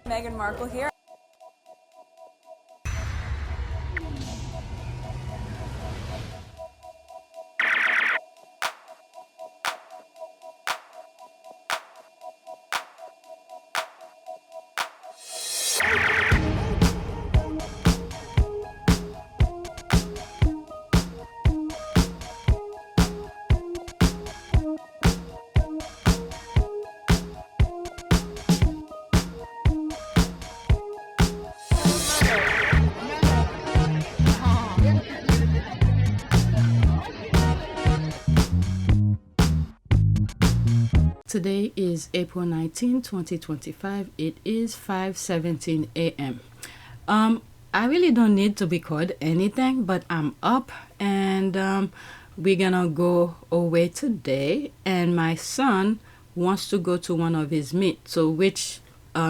Meghan Markle here. Today is April 19, 2025. It is 5:17 a.m. I really don't need to record anything, but I'm up and we're gonna go away today. And my son wants to go to one of his meet, so which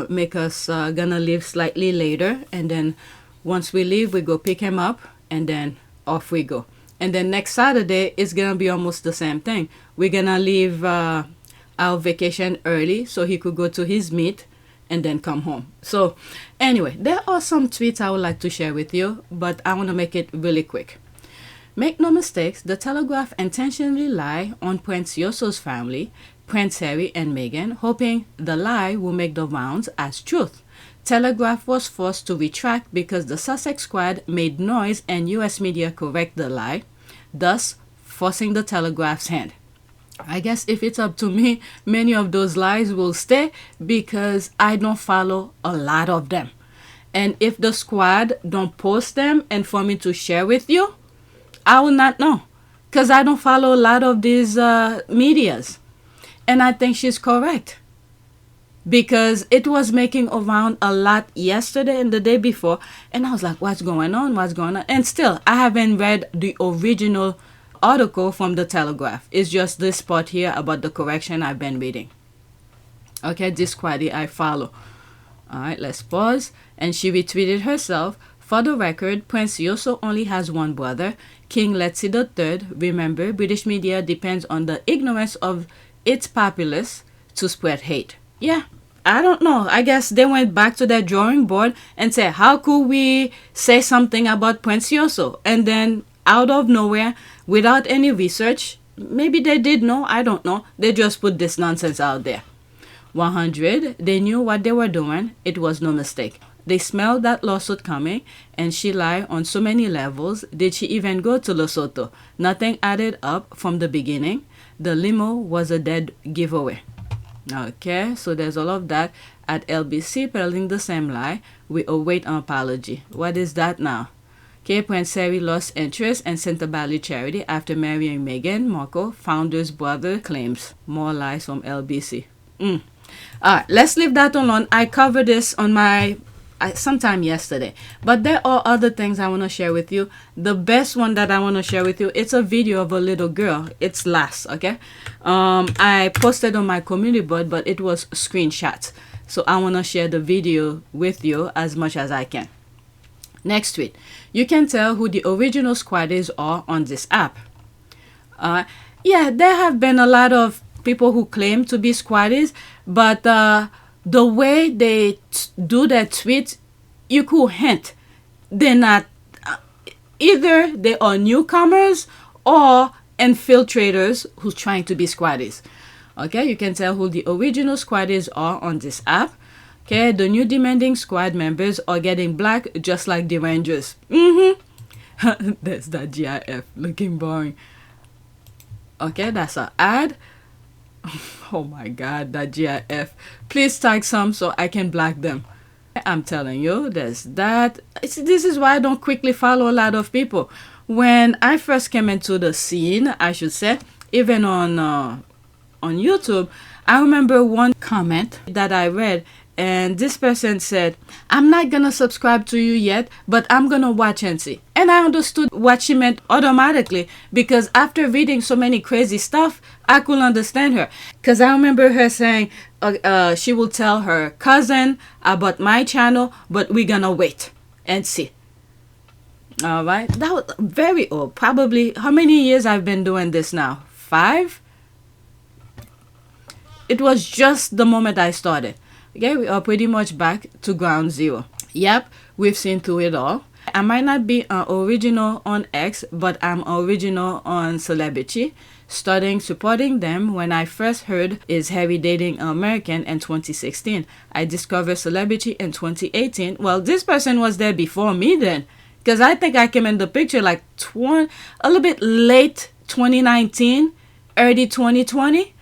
make us gonna leave slightly later. And then once we leave, we go pick him up, and then off we go. And then next Saturday it's gonna be almost the same thing. We're gonna leave our vacation early so he could go to his meet and then come home. So anyway, there are some tweets I would like to share with you, but I want to make it really quick. Make no mistakes, the Telegraph intentionally lie on Prince Seiso's family, Prince Harry and Meghan, hoping the lie will make the rounds as truth. Telegraph was forced to retract because the Sussex squad made noise and US media correct the lie, thus forcing the Telegraph's hand. I guess if it's up to me, many of those lies will stay because I don't follow a lot of them. And if the squad don't post them and for me to share with you, I will not know because I don't follow a lot of these medias. And I think she's correct because it was making around a lot yesterday and the day before. And I was like, what's going on? What's going on? And still, I haven't read the original article from the Telegraph. It's just this part here about the correction I've been reading. Okay, this squaddy I follow. Alright, let's pause. And she retweeted herself. For the record, Prince Seeiso only has one brother, King Letzi III. Remember, British media depends on the ignorance of its populace to spread hate. Yeah, I don't know. I guess they went back to their drawing board and said, how could we say something about Prince Seeiso? And then out of nowhere, without any research, maybe they did know, I don't know, they just put this nonsense out there. 100, they knew what they were doing, it was no mistake. They smelled that lawsuit coming, and she lied on so many levels. Did she even go to Lesotho? Nothing added up from the beginning. The limo was a dead giveaway. Okay, so there's all of that. At LBC, peddling the same lie, we await an apology. What is that now? Prince Harry lost interest and sent a Bali charity after marrying Meghan Markle, founder's brother, claims. More lies from LBC. Alright, let's leave that alone. I covered this on my sometime yesterday, but there are other things I want to share with you. The best one that I want to share with you, it's a video of a little girl. It's last, okay? I posted on my community board, but it was screenshots. So I want to share the video with you as much as I can. Next tweet. You can tell who the original squaddies are on this app. Yeah, there have been a lot of people who claim to be squaddies, but the way they do their tweets, you could hint they're not. Either they are newcomers or infiltrators who's trying to be squaddies. Okay, you can tell who the original squaddies are on this app. Okay, the new demanding squad members are getting black just like the Rangers. That's that GIF looking boring. Okay, that's an ad. Oh my god, that GIF. Please tag some so I can black them. I'm telling you, there's that. This is why I don't quickly follow a lot of people. When I first came into the scene, I should say, even on YouTube, I remember one comment that I read. And this person said, I'm not gonna subscribe to you yet, but I'm gonna watch and see. And I understood what she meant automatically because after reading so many crazy stuff, I could understand her. Because I remember her saying she will tell her cousin about my channel, but we're gonna wait and see. All right, that was very old. Probably, how many years I've been doing this now? 5? It was just the moment I started. Okay, we are pretty much back to ground zero. Yep, we've seen through it all. I might not be original on X, but I'm original on Celebrity, starting supporting them when I first heard is Harry dating an American in 2016. I discovered Celebrity in 2018. Well, this person was there before me then, because I think I came in the picture like a little bit late 2019, early 2020.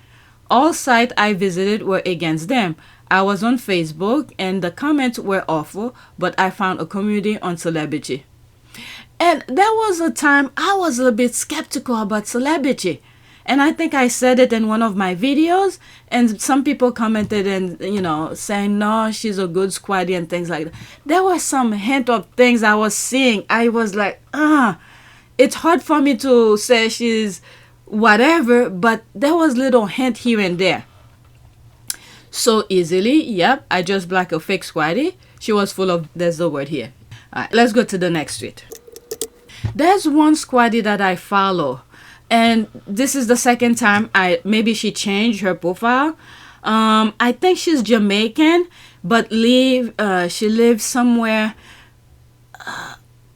All sites I visited were against them. I was on Facebook and the comments were awful, but I found a community on Celebrity. And there was a time I was a little bit skeptical about Celebrity. And I think I said it in one of my videos, and some people commented and, saying, no, she's a good squaddie and things like that. There was some hint of things I was seeing. I was like, it's hard for me to say she's whatever, but there was little hint here and there. So easily, yep, I just blocked a fake squaddie. She was full of, there's the word here. All right, let's go to the next tweet. There's one squaddie that I follow, and this is the second time maybe she changed her profile. I think she's Jamaican, but she lives somewhere.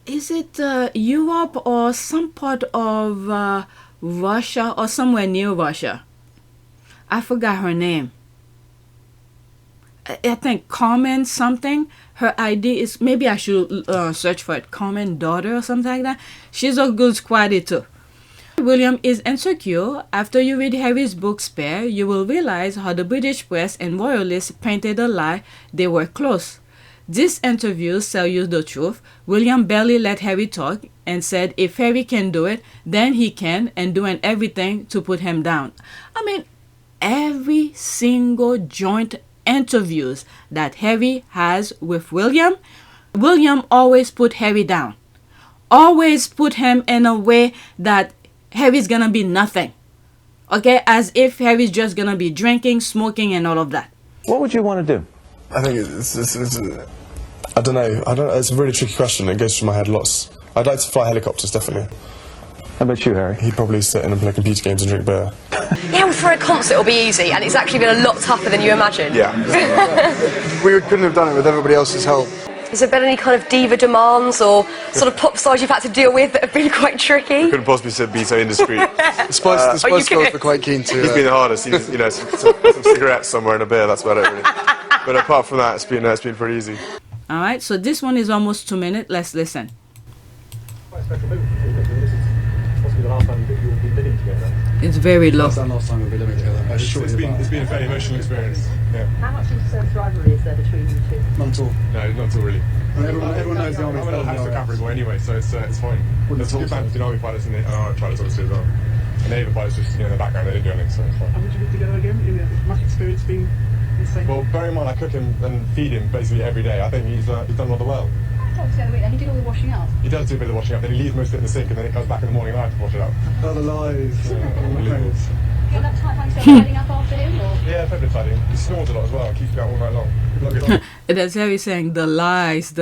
Is it Europe or some part of Russia or somewhere near Russia? I forgot her name. I think Carmen something. Her ID is, maybe I should search for it, Carmen daughter or something like that. She's a good squaddie too. Willam is insecure. After you read Harry's book Spare, you will realize how the British press and royalists painted a lie they were close. These interviews tell you the truth. Willam barely let Harry talk and said if Harry can do it, then he can, and doing everything to put him down. I mean, every single joint interviews that Harry has with Willam always put Harry down. Always put him in a way that Harry's gonna be nothing. Okay? As if Harry's just gonna be drinking, smoking, and all of that. What would you want to do? I think I don't know. It's a really tricky question. It goes through my head lots. I'd like to fly helicopters, definitely. How about you, Harry? He'd probably sit in and play computer games and drink beer. Yeah, well, for a concert it'll be easy, and it's actually been a lot tougher than you imagine. Yeah. We couldn't have done it with everybody else's help. Has there been any kind of diva demands or sort of pop stars you've had to deal with that have been quite tricky? We couldn't possibly be so indiscreet. The Spice Girls were quite keen to... He's been the hardest. He's, some cigarettes somewhere and a beer, that's about it, really. But apart from that, it's been pretty easy. All right, so this one is almost 2 minutes. Let's listen. It's very low. Last time we've been living together. It's been a very emotional experience. Yeah. How much of a rivalry is there between you two? None at all. No, not at all, really. Everyone knows the army's I'm a little hamster cavalry boy anyway, so it's fine. There's a good balance between army pilots and our pilots, obviously, as well. And naval pilots just, in the background, they didn't do anything, so it's fine. And would you live together again? Much experience being the same? Well, bear in mind, I cook him and feed him basically every day. I think he's done rather well. He did all the washing up. He does do a bit of washing up, then he leaves most of it in the sink, and then it comes back in the morning and I have to wash it up. Oh, the lies. Unbelievable. You got enough time to tidying up after him? Or? Yeah, fair bit of tidying. He snores a lot as well, keeps me out all night long. Good luck. That's Harry saying the lies.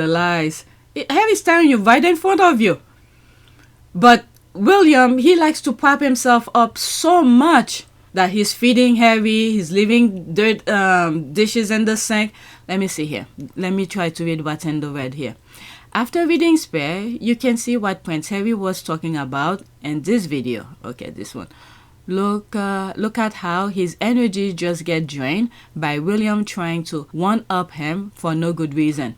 Harry's telling you right in front of you. But Willam, he likes to prop himself up so much that he's feeding Harry, he's leaving dishes in the sink. Let me see here. Let me try to read what's in the red here. After reading Spare, you can see what Prince Harry was talking about in this video. Okay, this one. Look at how his energy just get drained by Willam trying to one-up him for no good reason.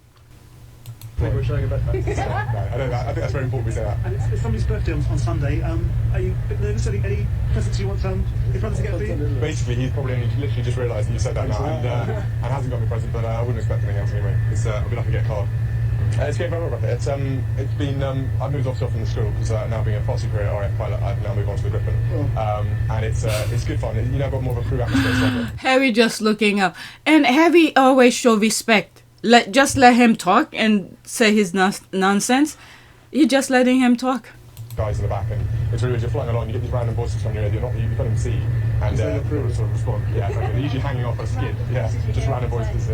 I think we're showing a best I think that's very important we say that. And it's somebody's birthday on Sunday. Are you a bit nervous? Any presents you want your brother to get for you? Basically, he's probably only literally just realised that you said that now and hasn't got me a present, but I wouldn't expect anything else anyway. I'll be lucky to get a card. It's going very well, Brother. It's been, I've moved off from the school because now being a Foxy career RAF pilot, I've now moved on to the Griffin. And it's good fun. You know, I've got more of a crew atmosphere. Harry just looking up. And Harry always show respect. Just let him talk and say his nonsense. You're just letting him talk. guys in the back, and it's really, you're flying along, you get these random voices from your ear, you can't even see, and people sort of respond. Yeah, exactly. They're usually hanging off a skin. Yeah, just random voices.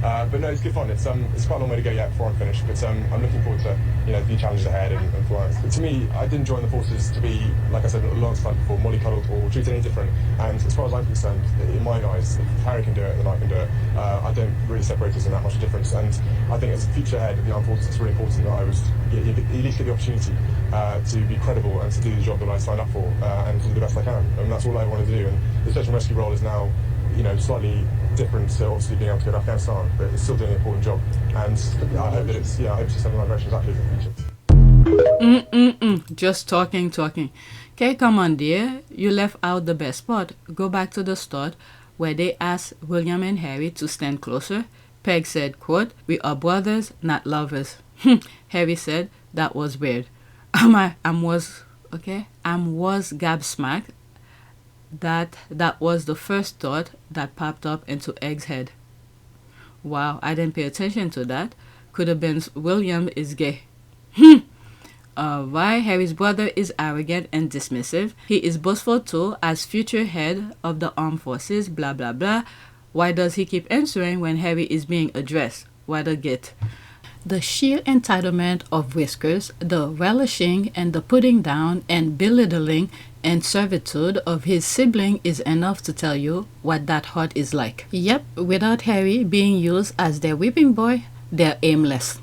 But no, it's good fun. It's quite a long way to go yet before I'm finished, but I'm looking forward to the challenges ahead and flying. But to me, I didn't join the forces to be, like I said alongside before, mollycoddled or treated any different. And as far as I'm concerned, in my eyes, if Harry can do it, then I can do it. I don't really separate us in that much difference. And I think as a future head of the armed forces, it's really important that I was at least get the opportunity to be credible and to do the job that I signed up for and to do the best I can. And that's all I want to do. And the search and rescue role is now, slightly different to obviously being able to go to Afghanistan, but it's still doing an important job. And I hope that I hope it's heading in the right direction exactly for the future. Just talking. Okay, come on, dear. You left out the best part. Go back to the start where they asked William and Harry to stand closer. Peg said, quote, "We are brothers, not lovers." Harry said, "That was weird." I was gobsmacked. That was the first thought that popped up into Egg's head. Wow, I didn't pay attention to that. Could have been William is gay. Why Harry's brother is arrogant and dismissive. He is boastful too as future head of the armed forces, blah blah blah. Why does he keep answering when Harry is being addressed? What a git. The sheer entitlement of Whiskers, the relishing and the putting down and belittling and servitude of his sibling is enough to tell you what that heart is like. Yep, without Harry being used as their whipping boy, they're aimless.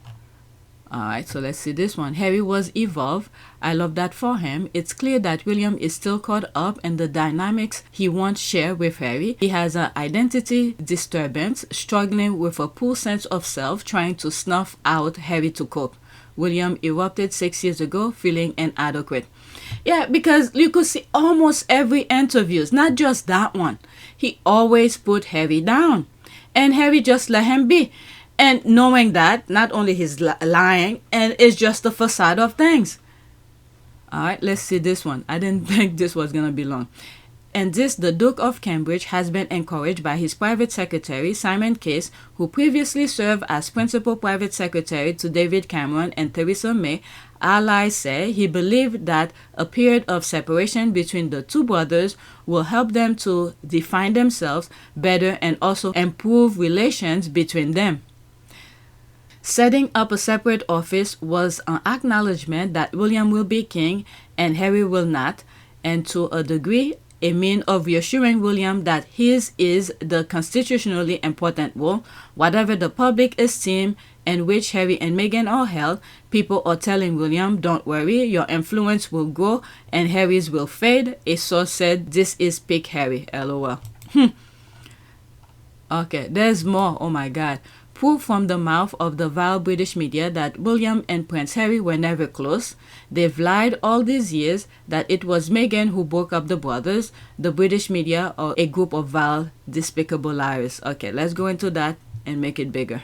Alright, so let's see this one. Harry was evolved. I love that for him. It's clear that William is still caught up in the dynamics he once shared with Harry. He has an identity disturbance, struggling with a poor sense of self, trying to snuff out Harry to cope. William erupted 6 years ago, feeling inadequate. Yeah, because you could see almost every interview, not just that one. He always put Harry down. And Harry just let him be. And knowing that, not only he's lying, and it's just the facade of things. Alright, let's see this one. I didn't think this was going to be long. And this, the Duke of Cambridge has been encouraged by his private secretary, Simon Case, who previously served as principal private secretary to David Cameron and Theresa May. Allies say he believed that a period of separation between the two brothers will help them to define themselves better and also improve relations between them. Setting up a separate office was an acknowledgement that William will be king and Harry will not, and to a degree, a means of reassuring William that his is the constitutionally important role. Whatever the public esteem in which Harry and Meghan are held, people are telling William, don't worry, your influence will grow and Harry's will fade. A source said, this is peak Harry, lol. Okay, there's more, oh my god. Proof from the mouth of the vile British media that William and Prince Harry were never close. They've lied all these years that it was Meghan who broke up the brothers. The British media are a group of vile, despicable liars. Okay, let's go into that and make it bigger.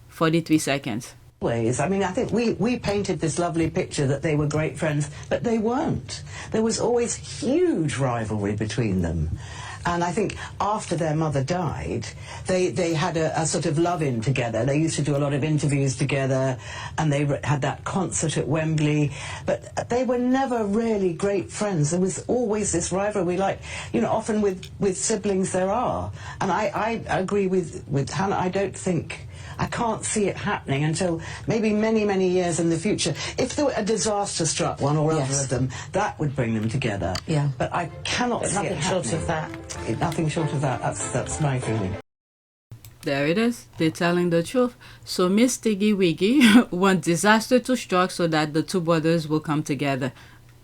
43 seconds. I mean, I think we painted this lovely picture that they were great friends, but they weren't. There was always huge rivalry between them. And I think after their mother died, they had a sort of love-in together. They used to do a lot of interviews together, and they had that concert at Wembley. But they were never really great friends. There was always this rivalry, like, you know, often with siblings there are. And I agree with Hannah. I can't see it happening until maybe many, many years in the future. If there were a disaster struck one or other of them, that would bring them together. Yeah. But I cannot see it happening. Nothing short of that. Nothing short of that. That's my feeling. There it is. They're telling the truth. So Miss Tiggy Wiggy wants disaster to strike so that the two brothers will come together.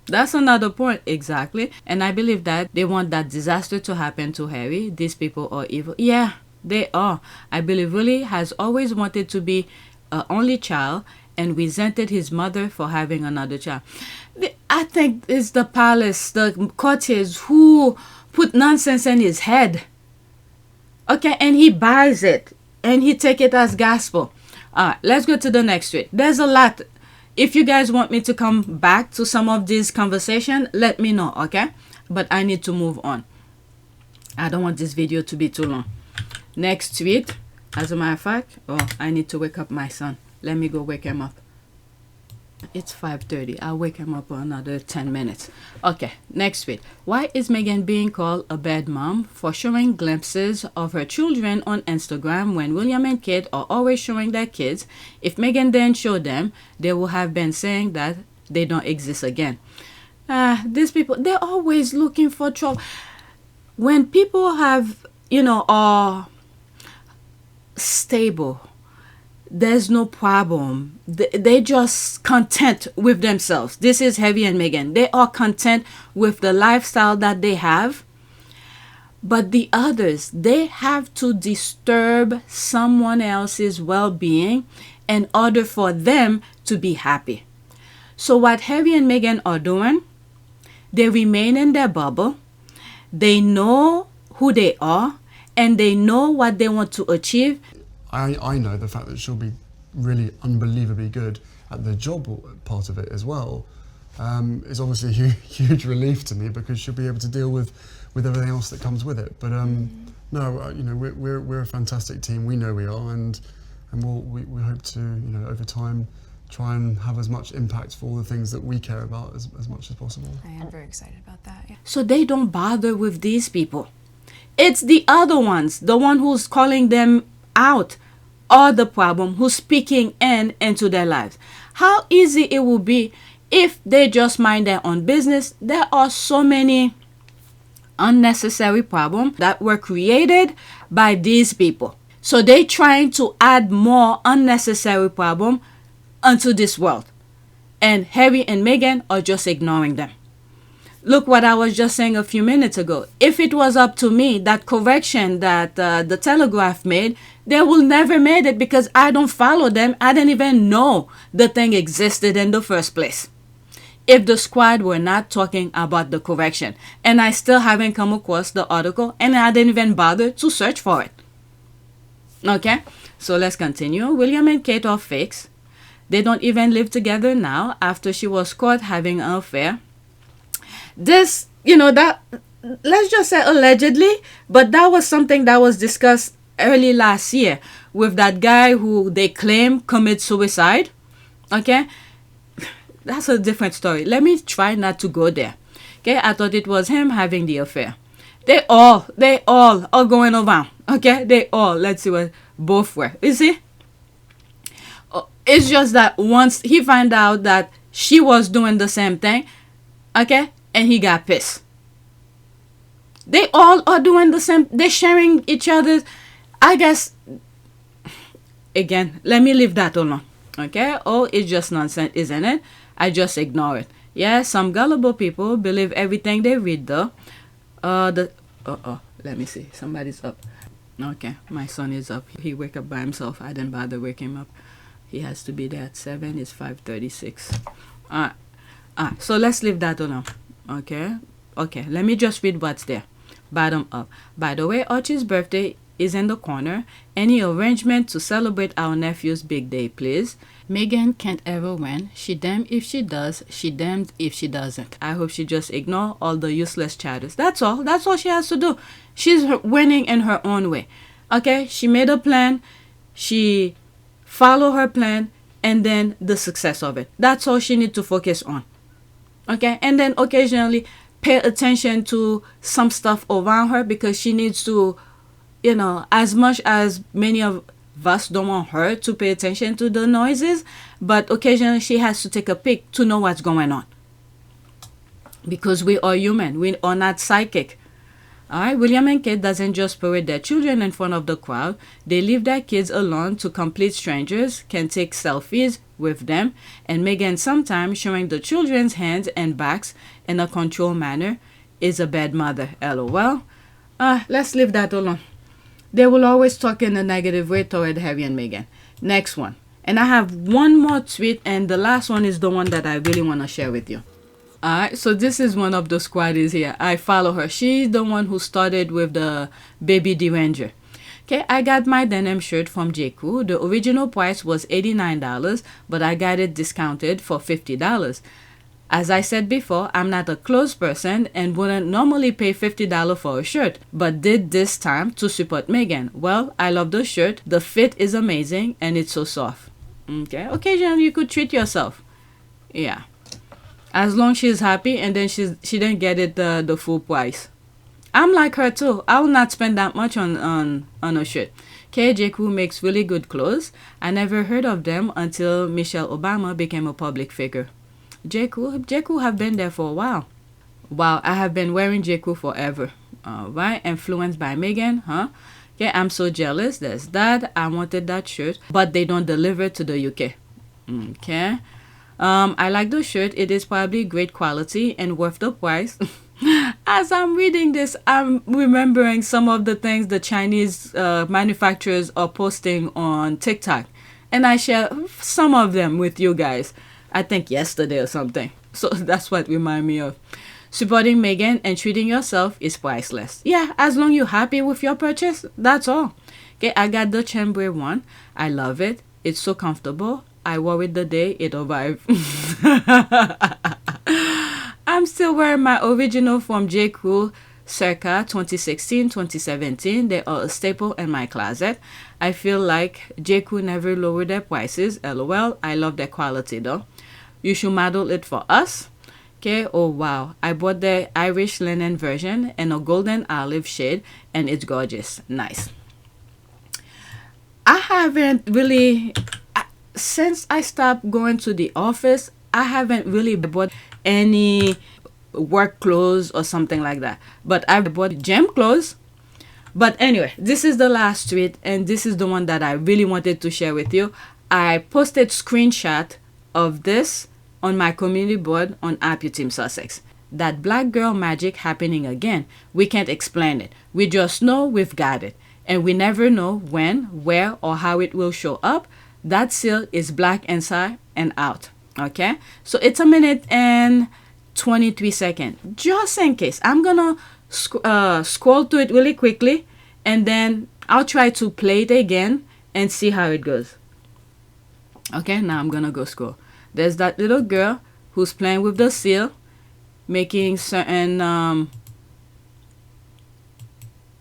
That's another point, exactly. And I believe that they want that disaster to happen to Harry. These people are evil. Yeah. They are. I believe Willie has always wanted to be an only child and resented his mother for having another child. I think it's the palace, the courtiers who put nonsense in his head. Okay, and he buys it and he take it as gospel. Let's go to the next tweet. There's a lot. If you guys want me to come back to some of this conversation, let me know, okay? But I need to move on. I don't want this video to be too long. Next tweet, as a matter of fact, I need to wake up my son. Let me go wake him up. It's 5:30. I'll wake him up for another 10 minutes. Okay, next tweet. Why is Meghan being called a bad mom for showing glimpses of her children on Instagram when William and Kate are always showing their kids? If Meghan didn't show them, they would have been saying that they don't exist again. These people, they're always looking for trouble. When people have, are stable, there's no problem. They just content with themselves. This is Harry and Meghan. They are content with the lifestyle that they have. But the others, they have to disturb someone else's well-being in order for them to be happy. So what Harry and Meghan are doing, they remain in their bubble. They know who they are and they know what they want to achieve. I know the fact that she'll be really unbelievably good at the job part of it as well is obviously a huge relief to me, because she'll be able to deal with everything else that comes with it. But no, we're a fantastic team. We know we are, and we hope to over time try and have as much impact for all the things that we care about as much as possible. I am very excited about that. Yeah. So they don't bother with these people. It's the other ones, the one who's calling them out, are the problem, who's speaking into their lives. How easy it will be if they just mind their own business. There are so many unnecessary problems that were created by these people. So they trying to add more unnecessary problem onto this world. And Harry and Meghan are just ignoring them. Look what I was just saying a few minutes ago. If it was up to me, that correction that the Telegraph made, they will never made it, because I don't follow them. I didn't even know the thing existed in the first place. If the squad were not talking about the correction, and I still haven't come across the article, and I didn't even bother to search for it. Okay, so let's continue. William and Kate are fakes. They don't even live together now after she was caught having an affair. This, that, let's just say allegedly, but that was something that was discussed early last year with that guy who they claim commit suicide. Okay, that's a different story. Let me try not to go there. Okay, I thought it was him having the affair. They all are going around. Okay, they all, let's see what both were. You see, it's just that once he found out that she was doing the same thing, okay, and he got pissed. They all are doing the same. They're sharing each other's. I guess, again, let me leave that alone. Okay? Oh, it's just nonsense, isn't it? I just ignore it. Yeah, some gullible people believe everything they read, though. Let me see. Somebody's up. Okay, my son is up. He wake up by himself. I didn't bother wake him up. He has to be there at 7. It's 5:36. So let's leave that alone. Okay, let me just read what's there. Bottom up. By the way, Archie's birthday is in the corner. Any arrangement to celebrate our nephew's big day, please? Meghan can't ever win. She damned if she does, she damned if she doesn't. I hope she just ignore all the useless chatters. That's all. That's all she has to do. She's winning in her own way. Okay, she made a plan. She followed her plan, and then the success of it. That's all she needs to focus on. Okay, and then occasionally pay attention to some stuff around her, because she needs to, as much as many of us don't want her to pay attention to the noises, but occasionally she has to take a peek to know what's going on. Because we are human, we are not psychic. Alright, William and Kate doesn't just parade their children in front of the crowd. They leave their kids alone to complete strangers, can take selfies with them, and Meghan sometimes showing the children's hands and backs in a controlled manner is a bad mother. LOL. Let's leave that alone. They will always talk in a negative way toward Harry and Meghan. Next one. And I have one more tweet, and the last one is the one that I really want to share with you. Alright, so this is one of the squaddies here. I follow her. She's the one who started with the baby deranger. Okay, I got my denim shirt from J.Crew. The original price was $89, but I got it discounted for $50. As I said before, I'm not a clothes person and wouldn't normally pay $50 for a shirt, but did this time to support Meghan. Well, I love the shirt. The fit is amazing and it's so soft. Okay, occasionally you could treat yourself. Yeah. As long she's happy, and then she didn't get it the full price. I'm like her too. I will not spend that much on a shirt. J.Crew makes really good clothes. I never heard of them until Michelle Obama became a public figure. J.Crew have been there for a while. Wow, I have been wearing J.Crew forever. Right? Influenced by Meghan, huh? Okay, I'm so jealous. There's that. I wanted that shirt, but they don't deliver to the UK. Okay. I like the shirt. It is probably great quality and worth the price. As I'm reading this, I'm remembering some of the things the Chinese manufacturers are posting on TikTok. And I share some of them with you guys. I think yesterday or something. So that's what remind me of. Supporting Meghan and treating yourself is priceless. Yeah, as long you're happy with your purchase, that's all. Okay, I got the chambray one. I love it. It's so comfortable. I wore it the day it arrived. I'm still wearing my original from J.Crew circa 2016-2017. They are a staple in my closet. I feel like J.Crew never lowered their prices. LOL. I love their quality though. You should model it for us. Okay, oh wow. I bought the Irish linen version in a golden olive shade and it's gorgeous. Nice. I haven't really, since I stopped going to the office, I haven't really bought any work clothes or something like that. But I bought gym clothes. But anyway, this is the last tweet and this is the one that I really wanted to share with you. I posted screenshot of this on my community board on APTS Sussex. That black girl magic happening again. We can't explain it. We just know we've got it. And we never know when, where, or how it will show up. That seal is black inside and out. Okay? So it's 1 minute and 23 seconds. Just in case. I'm gonna scroll to it really quickly. And then I'll try to play it again and see how it goes. Okay? Now I'm gonna go scroll. There's that little girl who's playing with the seal, making certain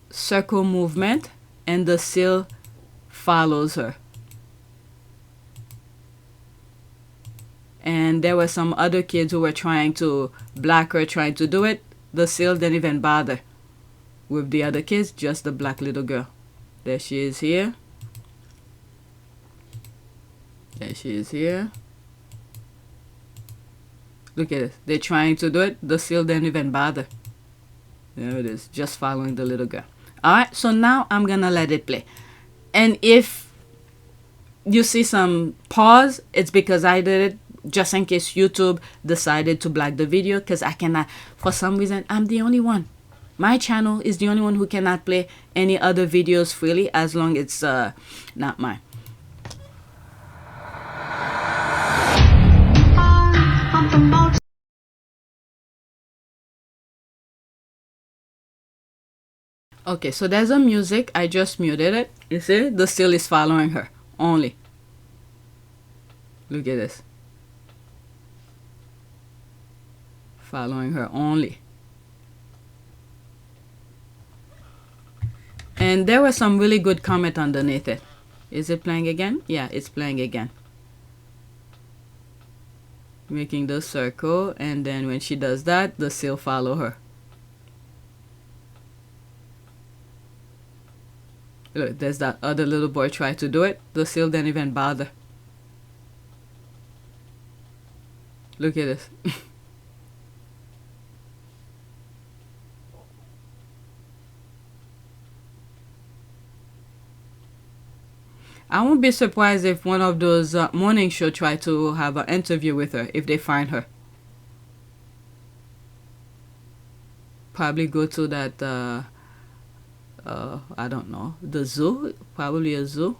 circle movement, and the seal follows her. And there were some other kids who were trying to block her, trying to do it. The seal didn't even bother with the other kids, just the black little girl. There she is here. There she is here. Look at it. They're trying to do it. The seal didn't even bother. There it is. Just following the little girl. Alright, so now I'm going to let it play. And if you see some pause, it's because I did it just in case YouTube decided to block the video. Because I cannot, for some reason, I'm the only one. My channel is the only one who cannot play any other videos freely as long as it's not mine. Okay, so there's a music. I just muted it. You see? The seal is following her. Only. Look at this. Following her only. And there was some really good comment underneath it. Is it playing again? Yeah, it's playing again. Making the circle. And then when she does that, the seal follow her. Look, there's that other little boy try to do it. The seal didn't even bother. Look at this. I won't be surprised if one of those morning show try to have an interview with her if they find her. Probably go to that I don't know, the zoo, probably a zoo,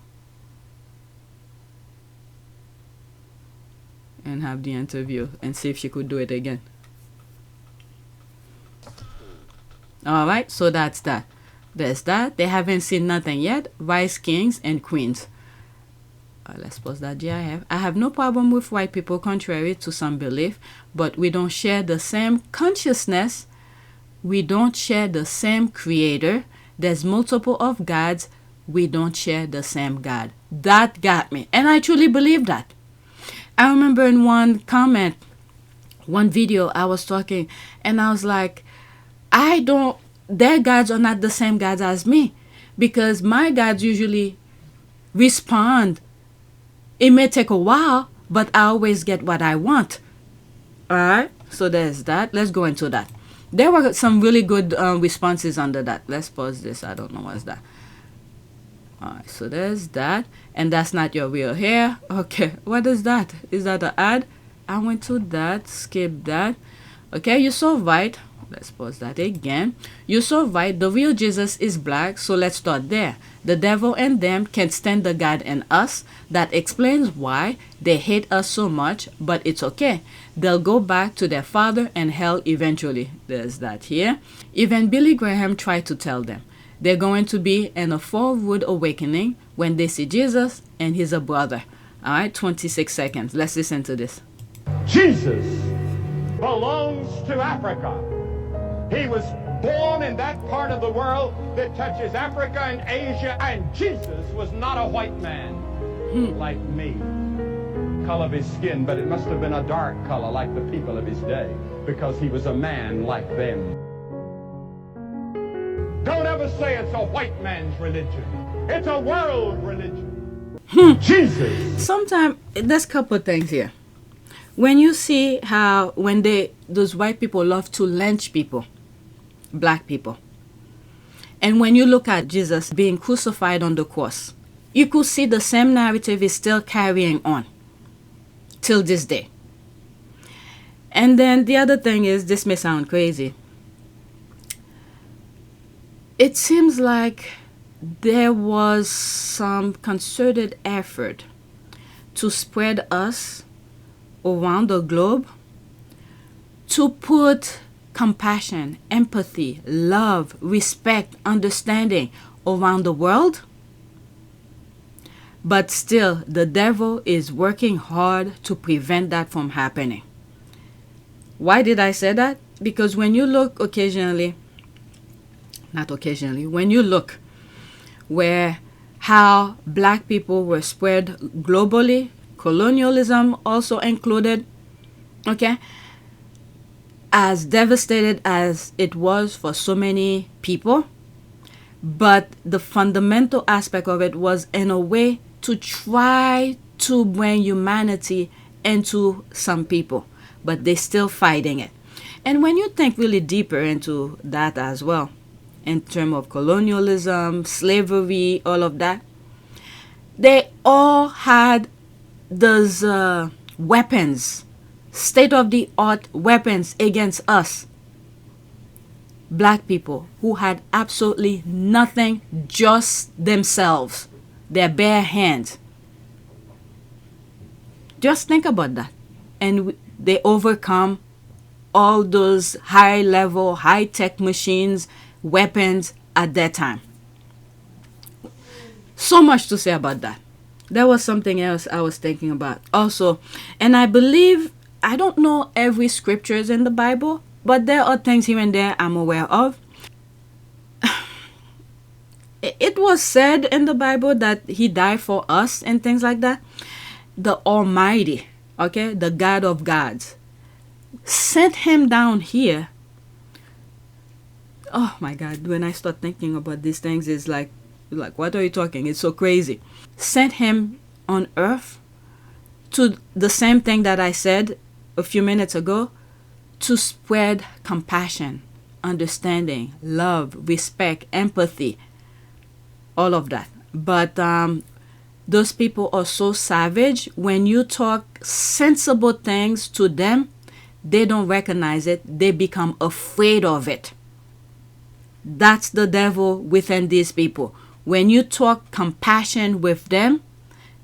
and have the interview and see if she could do it again. Alright, so that's that. There's that. They haven't seen nothing yet. Vice kings and queens. Let's pause that GIF. I have no problem with white people contrary to some belief, but we don't share the same consciousness. We don't share the same creator. There's multiple of gods. We don't share the same God. That got me. And I truly believe that. I remember in one comment, one video, I was talking and I was like, their gods are not the same gods as me, because my gods usually respond. It may take a while, but I always get what I want. Alright, so there's that. Let's go into that. There were some really good responses under that. Let's pause this. I don't know what's that. Alright, so there's that. And that's not your real hair. Okay, what is that? Is that an ad? I went to that. Skip that. Okay, you're so right. Let's pause that again. You're so right. The real Jesus is black, so let's start there. The devil and them can't stand the God in us. That explains why they hate us so much, but it's okay. They'll go back to their father and hell eventually. There's that here. Even Billy Graham tried to tell them. They're going to be in a forward awakening when they see Jesus and he's a brother. All right, 26 seconds. Let's listen to this. Jesus belongs to Africa. He was born in that part of the world that touches Africa and Asia, and Jesus was not a white man like me. Color of his skin, but it must have been a dark color like the people of his day, because he was a man like them. Don't ever say it's a white man's religion. It's a world religion. Jesus. Sometimes there's a couple of things here. When you see how those white people love to lynch people, black people, and when you look at Jesus being crucified on the cross, you could see the same narrative is still carrying on till this day. And then the other thing is, this may sound crazy, it seems like there was some concerted effort to spread us around the globe, to put compassion, empathy, love, respect, understanding around the world. But still, the devil is working hard to prevent that from happening. Why did I say that? Because when you look when you look how black people were spread globally, colonialism also included, okay, as devastated as it was for so many people, but the fundamental aspect of it was in a way to try to bring humanity into some people, but they're still fighting it. And when you think really deeper into that as well, in terms of colonialism, slavery, all of that, they all had those weapons, state-of-the-art weapons against us, black people, who had absolutely nothing, just themselves, their bare hands. Just think about that. And they overcome all those high-level, high-tech machines, weapons at that time. So much to say about that. There was something else I was thinking about also, and I believe, I don't know every scriptures in the Bible, but there are things here and there I'm aware of. It was said in the Bible that he died for us and things like that. The Almighty, okay, the God of gods, sent him down here. Oh my God, when I start thinking about these things, it's like, what are you talking? It's so crazy. Sent him on earth to the same thing that I said a few minutes ago, to spread compassion, understanding, love, respect, empathy, all of that. But those people are so savage. When you talk sensible things to them, they don't recognize it. They become afraid of it. That's the devil within these people. When you talk compassion with them,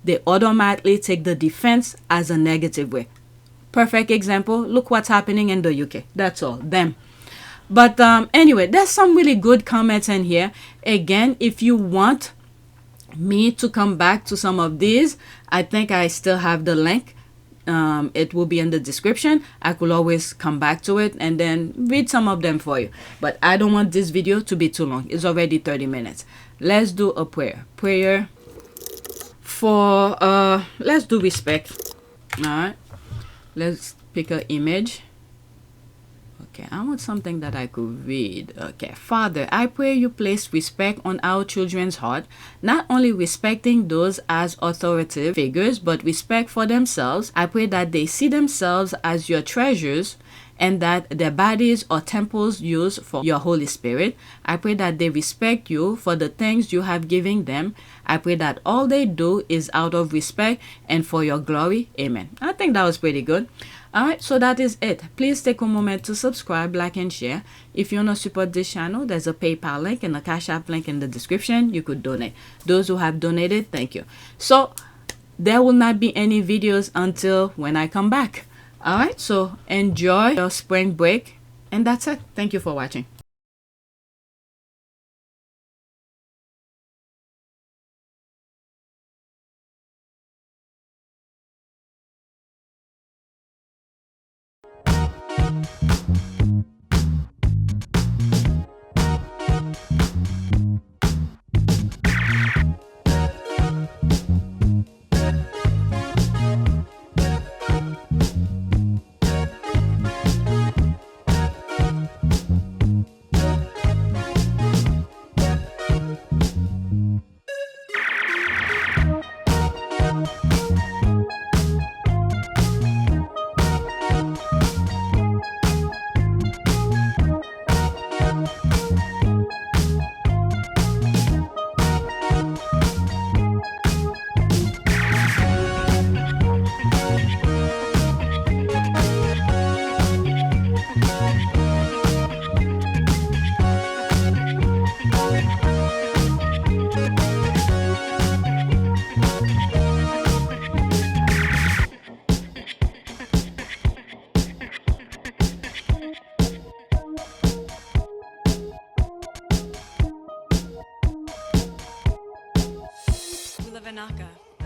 they automatically take the defense as a negative way. Perfect example, look what's happening in the UK. That's all, them. But anyway, there's some really good comments in here. Again, if you want me to come back to some of these, I think I still have the link. It will be in the description. I could always come back to it and then read some of them for you. But I don't want this video to be too long. It's already 30 minutes. Let's do a prayer. Prayer for, let's do respect. Alright, let's pick an image. Okay, I want something that I could read. Okay, Father, I pray you place respect on our children's heart, not only respecting those as authoritative figures, but respect for themselves. I pray that they see themselves as your treasures and that their bodies are temples used for your Holy Spirit. I pray that they respect you for the things you have given them. I pray that all they do is out of respect and for your glory. Amen. I think that was pretty good. Alright, so that is it. Please take a moment to subscribe, like, and share. If you want to support this channel, there's a PayPal link and a Cash App link in the description. You could donate. Those who have donated, thank you. So, there will not be any videos until when I come back. Alright, so enjoy your spring break. And that's it. Thank you for watching.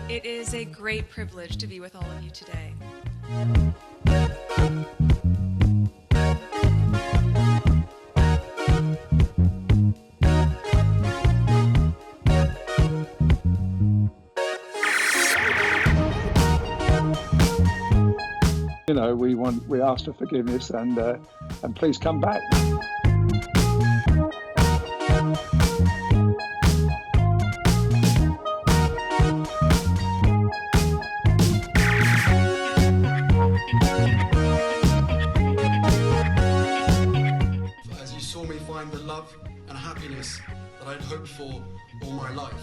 It is a great privilege to be with all of you today. You know, we ask for forgiveness and please come back. As you saw me find the love and happiness that I'd hoped for all my life.